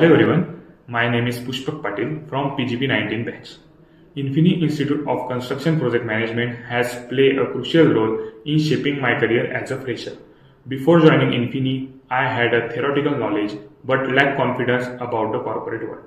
Hello everyone, my name is Pushpak from PGP 19 batch. Infini Institute of Construction Project Management has played a crucial role in shaping my career as a fresher. Before joining Infini, I had a theoretical knowledge but lacked confidence about the corporate world.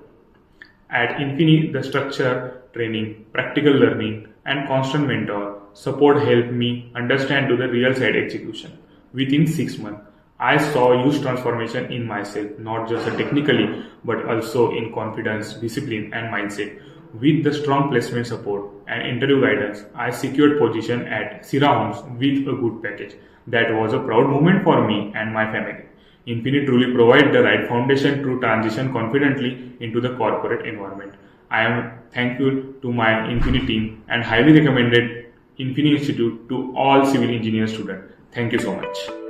At Infini, the structure, training, practical learning, and constant mentor support helped me understand to the real side execution. Within 6 months, I saw huge transformation in myself, not just technically, but also in confidence, discipline, and mindset. With the strong placement support and interview guidance, I secured position at CIRA Homes with a good package. That was a proud moment for me and my family. Infini truly provide the right foundation to transition confidently into the corporate environment. I am thankful to my Infini team and highly recommended Infini Institute to all civil engineer students. Thank you so much.